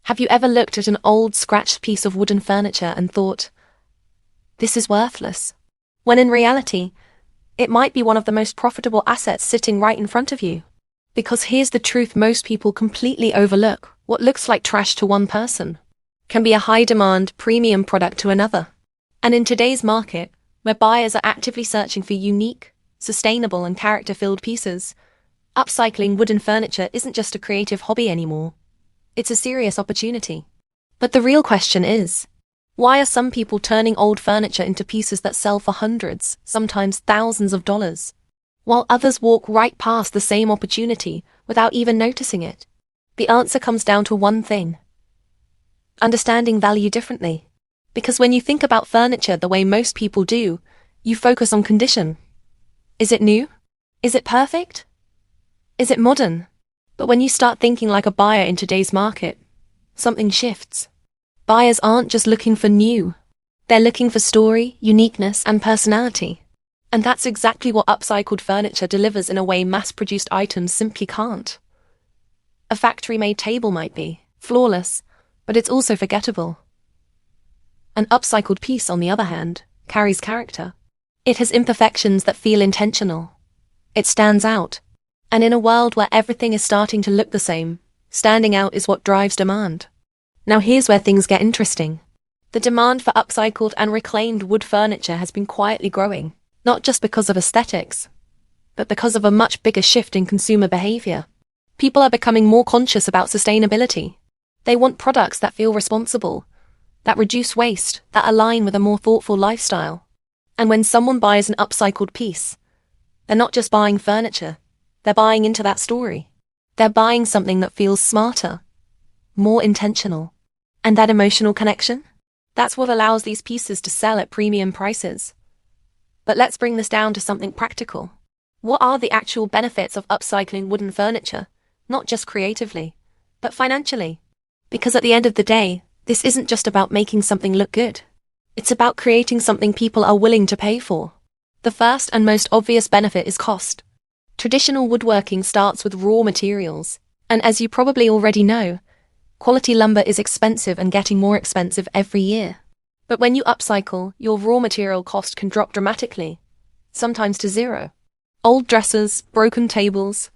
Have you ever looked at an old, scratched piece of wooden furniture and thought, this is worthless? When in reality, it might be one of the most profitable assets sitting right in front of you. Because here's the truth most people completely overlook: what looks like trash to one person can be a high-demand, premium product to another. And in today's market, where buyers are actively searching for unique, sustainable and character-filled pieces, upcycling wooden furniture isn't just a creative hobby anymore. It's a serious opportunity. But the real question is, why are some people turning old furniture into pieces that sell for hundreds, sometimes thousands of dollars, while others walk right past the same opportunity without even noticing it? The answer comes down to one thing: understanding value differently. Because when you think about furniture the way most people do, you focus on condition. Is it new? Is it perfect? Is it modern? But when you start thinking like a buyer in today's market, something shifts. Buyers aren't just looking for new. They're looking for story, uniqueness, and personality. And that's exactly what upcycled furniture delivers in a way mass-produced items simply can't. A factory-made table might be flawless, but it's also forgettable. An upcycled piece, on the other hand, carries character. It has imperfections that feel intentional. It stands out. And in a world where everything is starting to look the same, standing out is what drives demand. Now here's where things get interesting. The demand for upcycled and reclaimed wood furniture has been quietly growing, not just because of aesthetics, but because of a much bigger shift in consumer behavior. People are becoming more conscious about sustainability. They want products that feel responsible, that reduce waste, that align with a more thoughtful lifestyle. And when someone buys an upcycled piece, they're not just buying furniture. They're buying into that story. They're buying something that feels smarter, more intentional. And that emotional connection? That's what allows these pieces to sell at premium prices. But let's bring this down to something practical. What are the actual benefits of upcycling wooden furniture? Not just creatively, but financially. Because at the end of the day, this isn't just about making something look good. It's about creating something people are willing to pay for. The first and most obvious benefit is cost. Traditional woodworking starts with raw materials, and as you probably already know, quality lumber is expensive and getting more expensive every year. But when you upcycle, your raw material cost can drop dramatically, sometimes to zero. Old dressers, broken tables,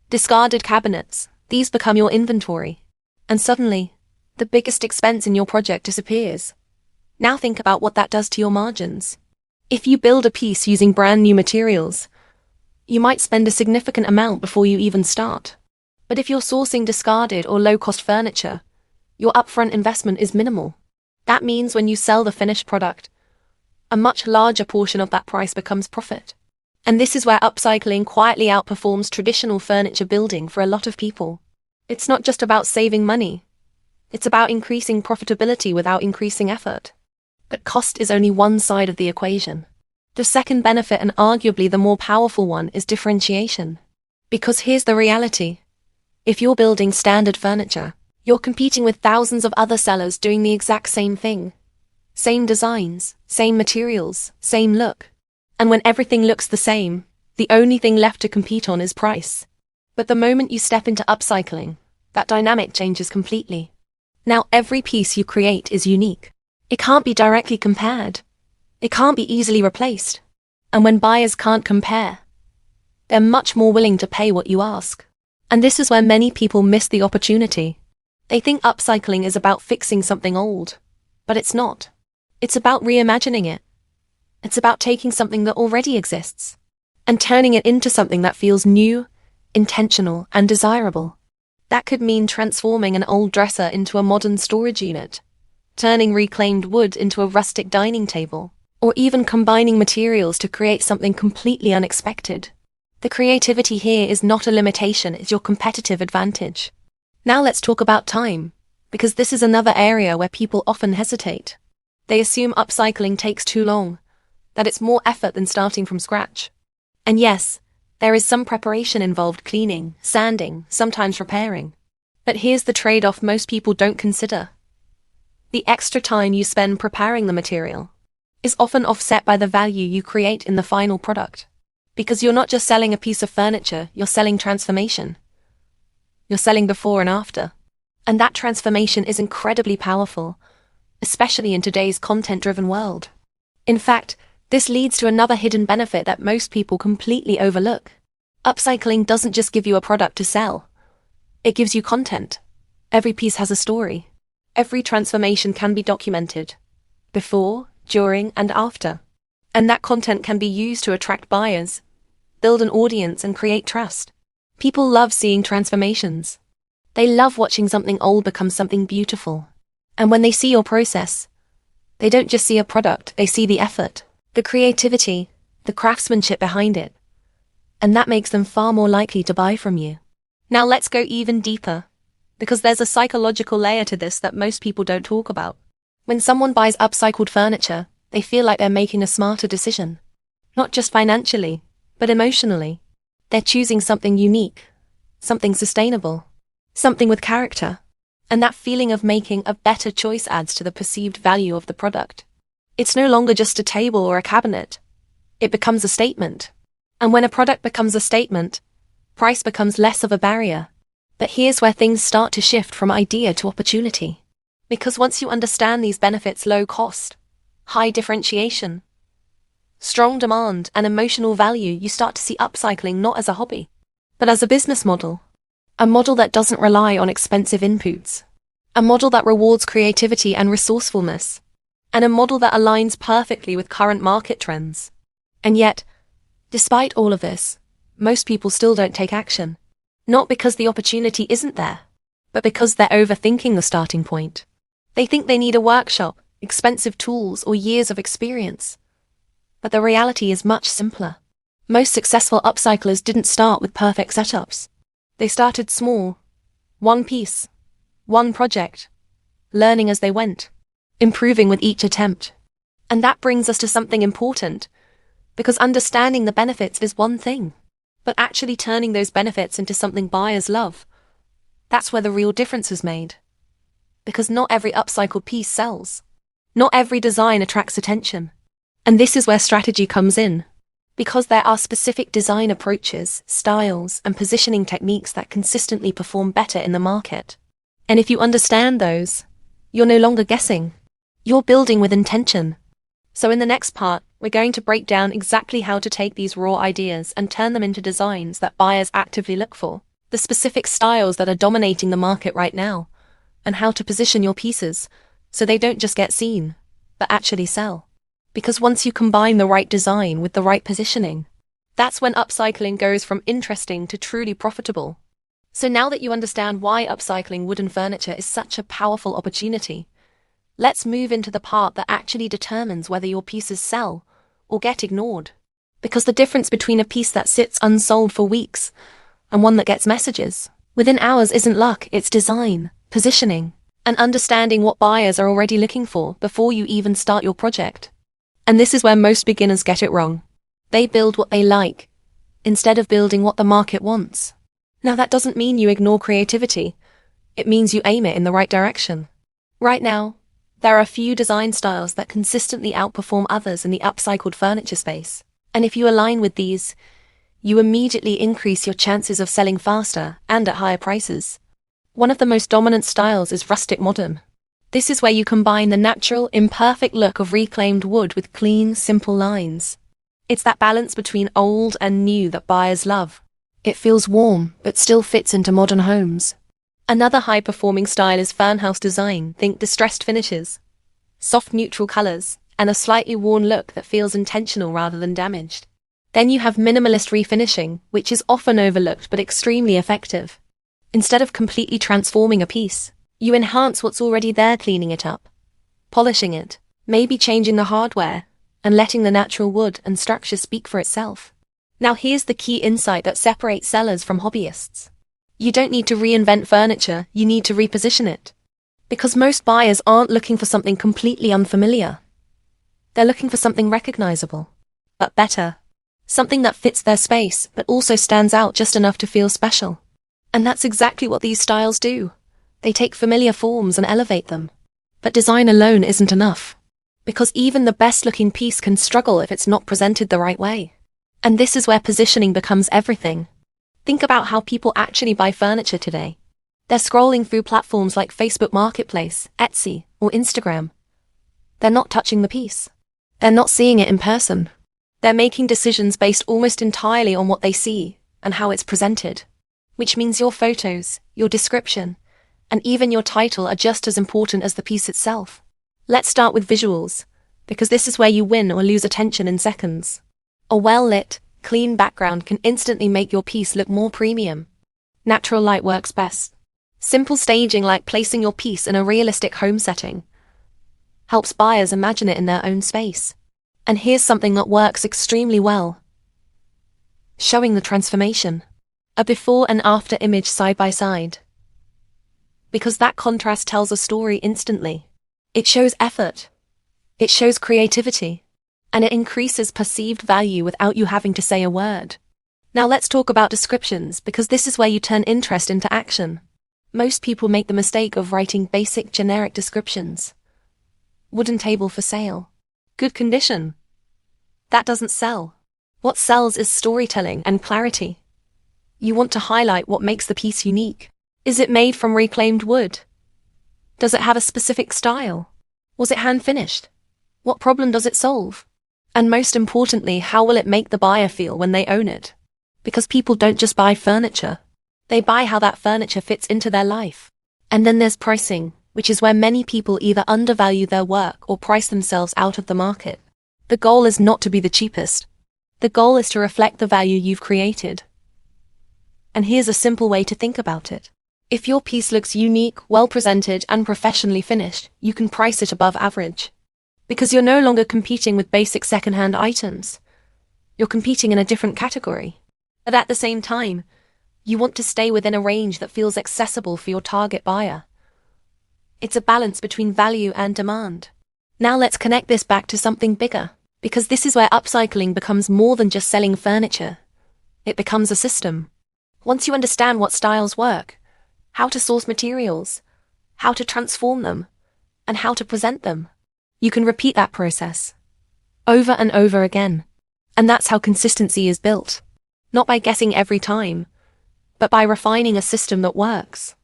discarded cabinets, these become your inventory. And suddenly, the biggest expense in your project disappears. Now think about what that does to your margins. If you build a piece using brand new materials, you might spend a significant amount before you even start. But if you're sourcing discarded or low-cost furniture, your upfront investment is minimal. That means when you sell the finished product, a much larger portion of that price becomes profit. And this is where upcycling quietly outperforms traditional furniture building for a lot of people. It's not just about saving money. It's about increasing profitability without increasing effort. But cost is only one side of the equation. The second benefit, and arguably the more powerful one, is differentiation. Because here's the reality. If you're building standard furniture, you're competing with thousands of other sellers doing the exact same thing. Same designs, same materials, same look. And when everything looks the same, the only thing left to compete on is price. But the moment you step into upcycling, that dynamic changes completely. Now every piece you create is unique. It can't be directly compared. It can't be easily replaced. And when buyers can't compare, they're much more willing to pay what you ask. And this is where many people miss the opportunity. They think upcycling is about fixing something old, but it's not. It's about reimagining it. It's about taking something that already exists and turning it into something that feels new, intentional, and desirable. That could mean transforming an old dresser into a modern storage unit, turning reclaimed wood into a rustic dining table, or even combining materials to create something completely unexpected. The creativity here is not a limitation, it's your competitive advantage. Now let's talk about time, because this is another area where people often hesitate. They assume upcycling takes too long, that it's more effort than starting from scratch. And yes, there is some preparation involved: cleaning, sanding, sometimes repairing. But here's the trade-off most people don't consider. The extra time you spend preparing the material is often offset by the value you create in the final product. Because you're not just selling a piece of furniture, you're selling transformation. You're selling before and after. And that transformation is incredibly powerful, especially in today's content-driven world. In fact, this leads to another hidden benefit that most people completely overlook. Upcycling doesn't just give you a product to sell. It gives you content. Every piece has a story. Every transformation can be documented. Before, during, and after. And that content can be used to attract buyers, build an audience, and create trust. People love seeing transformations. They love watching something old become something beautiful. And when they see your process, they don't just see a product, they see the effort, the creativity, the craftsmanship behind it. And that makes them far more likely to buy from you. Now let's go even deeper, because there's a psychological layer to this that most people don't talk about. When someone buys upcycled furniture, they feel like they're making a smarter decision. Not just financially, but emotionally. They're choosing something unique, something sustainable, something with character. And that feeling of making a better choice adds to the perceived value of the product. It's no longer just a table or a cabinet. It becomes a statement. And when a product becomes a statement, price becomes less of a barrier. But here's where things start to shift from idea to opportunity. Because once you understand these benefits: low cost, high differentiation, strong demand, and emotional value, you start to see upcycling not as a hobby, but as a business model. A model that doesn't rely on expensive inputs. A model that rewards creativity and resourcefulness. And a model that aligns perfectly with current market trends. And yet, despite all of this, most people still don't take action. Not because the opportunity isn't there, but because they're overthinking the starting point. They think they need a workshop, expensive tools, or years of experience. But the reality is much simpler. Most successful upcyclers didn't start with perfect setups. They started small, one piece, one project, learning as they went, improving with each attempt. And that brings us to something important, because understanding the benefits is one thing, but actually turning those benefits into something buyers love, that's where the real difference is made. Because not every upcycled piece sells. Not every design attracts attention. And this is where strategy comes in. Because there are specific design approaches, styles, and positioning techniques that consistently perform better in the market. And if you understand those, you're no longer guessing. You're building with intention. So in the next part, we're going to break down exactly how to take these raw ideas and turn them into designs that buyers actively look for, the specific styles that are dominating the market right now, and how to position your pieces so they don't just get seen, but actually sell. Because once you combine the right design with the right positioning, that's when upcycling goes from interesting to truly profitable. So now that you understand why upcycling wooden furniture is such a powerful opportunity, let's move into the part that actually determines whether your pieces sell or get ignored. Because the difference between a piece that sits unsold for weeks and one that gets messages within hours isn't luck, it's design, positioning, and understanding what buyers are already looking for before you even start your project. And this is where most beginners get it wrong. They build what they like, instead of building what the market wants. Now that doesn't mean you ignore creativity. It means you aim it in the right direction. Right now, there are a few design styles that consistently outperform others in the upcycled furniture space. And if you align with these, you immediately increase your chances of selling faster and at higher prices. One of the most dominant styles is rustic modern. This is where you combine the natural, imperfect look of reclaimed wood with clean, simple lines. It's that balance between old and new that buyers love. It feels warm, but still fits into modern homes. Another high-performing style is farmhouse design. Think distressed finishes, soft neutral colors, and a slightly worn look that feels intentional rather than damaged. Then you have minimalist refinishing, which is often overlooked but extremely effective. Instead of completely transforming a piece, you enhance what's already there, cleaning it up, polishing it, maybe changing the hardware, and letting the natural wood and structure speak for itself. Now here's the key insight that separates sellers from hobbyists. You don't need to reinvent furniture, you need to reposition it. Because most buyers aren't looking for something completely unfamiliar. They're looking for something recognizable, but better. Something that fits their space, but also stands out just enough to feel special. And that's exactly what these styles do. They take familiar forms and elevate them. But design alone isn't enough. Because even the best-looking piece can struggle if it's not presented the right way. And this is where positioning becomes everything. Think about how people actually buy furniture today. They're scrolling through platforms like Facebook Marketplace, Etsy, or Instagram. They're not touching the piece. They're not seeing it in person. They're making decisions based almost entirely on what they see and how it's presented, which means your photos, your description, and even your title are just as important as the piece itself. Let's start with visuals, because this is where you win or lose attention in seconds. A well-lit, clean background can instantly make your piece look more premium. Natural light works best. Simple staging, like placing your piece in a realistic home setting, helps buyers imagine it in their own space. And here's something that works extremely well: showing the transformation. A before and after image side by side. Because that contrast tells a story instantly. It shows effort. It shows creativity. And it increases perceived value without you having to say a word. Now let's talk about descriptions, because this is where you turn interest into action. Most people make the mistake of writing basic, generic descriptions. Wooden table for sale. Good condition. That doesn't sell. What sells is storytelling and clarity. You want to highlight what makes the piece unique. Is it made from reclaimed wood? Does it have a specific style? Was it hand-finished? What problem does it solve? And most importantly, how will it make the buyer feel when they own it? Because people don't just buy furniture. They buy how that furniture fits into their life. And then there's pricing, which is where many people either undervalue their work or price themselves out of the market. The goal is not to be the cheapest. The goal is to reflect the value you've created. And here's a simple way to think about it. If your piece looks unique, well-presented, and professionally finished, you can price it above average. Because you're no longer competing with basic second-hand items. You're competing in a different category. But at the same time, you want to stay within a range that feels accessible for your target buyer. It's a balance between value and demand. Now let's connect this back to something bigger, because this is where upcycling becomes more than just selling furniture. It becomes a system. Once you understand what styles work, how to source materials, how to transform them, and how to present them, you can repeat that process over and over again. And that's how consistency is built. Not by guessing every time, but by refining a system that works.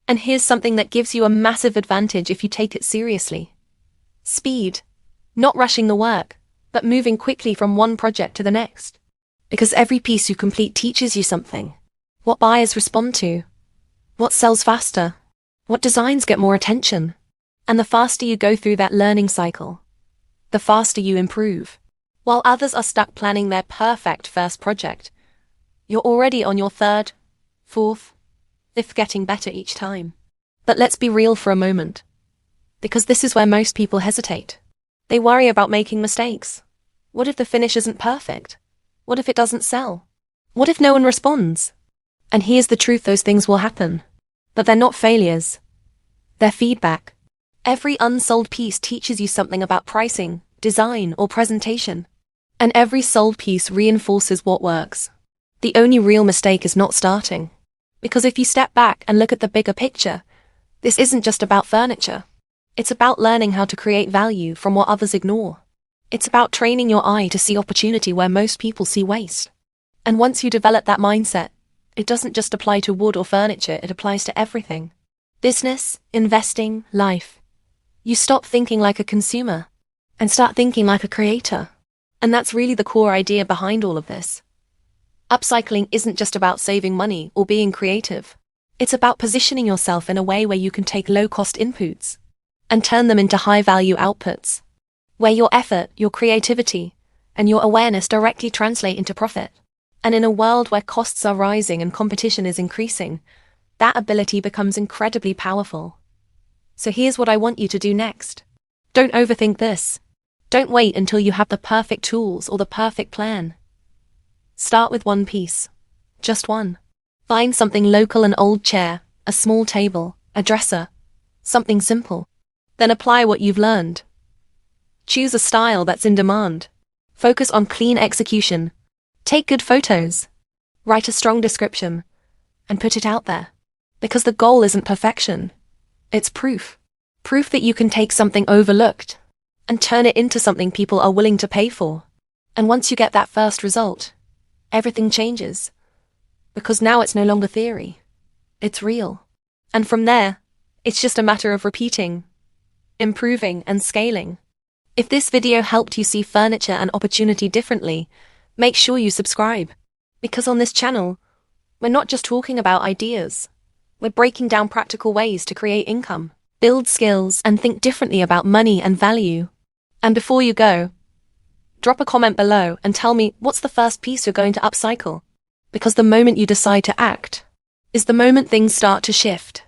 And here's something that gives you a massive advantage if you take it seriously. Speed. Not rushing the work, but moving quickly from one project to the next. Because every piece you complete teaches you something. What buyers respond to. What sells faster. What designs get more attention. And the faster you go through that learning cycle, the faster you improve. While others are stuck planning their perfect first project, you're already on your third, fourth, fifth, getting better each time. But let's be real for a moment. Because this is where most people hesitate. They worry about making mistakes. What if the finish isn't perfect? What if it doesn't sell? What if no one responds? And here's the truth: those things will happen. But they're not failures. They're feedback. Every unsold piece teaches you something about pricing, design, or presentation. And every sold piece reinforces what works. The only real mistake is not starting. Because if you step back and look at the bigger picture, this isn't just about furniture. It's about learning how to create value from what others ignore. It's about training your eye to see opportunity where most people see waste. And once you develop that mindset, it doesn't just apply to wood or furniture, it applies to everything. Business, investing, life. You stop thinking like a consumer and start thinking like a creator. And that's really the core idea behind all of this. Upcycling isn't just about saving money or being creative. It's about positioning yourself in a way where you can take low-cost inputs and turn them into high-value outputs, where your effort, your creativity, and your awareness directly translate into profit. And in a world where costs are rising and competition is increasing, that ability becomes incredibly powerful. So here's what I want you to do next. Don't overthink this. Don't wait until you have the perfect tools or the perfect plan. Start with one piece. Just one. Find something local: an old chair, a small table, a dresser. Something simple. Then apply what you've learned. Choose a style that's in demand. Focus on clean execution. Take good photos. Write a strong description. And put it out there. Because the goal isn't perfection. It's proof. Proof that you can take something overlooked and turn it into something people are willing to pay for. And once you get that first result, everything changes. Because now it's no longer theory. It's real. And from there, it's just a matter of repeating, improving, and scaling. If this video helped you see furniture and opportunity differently, make sure you subscribe. Because on this channel, we're not just talking about ideas. We're breaking down practical ways to create income, build skills, and think differently about money and value. And before you go, drop a comment below and tell me what's the first piece you're going to upcycle. Because the moment you decide to act is the moment things start to shift.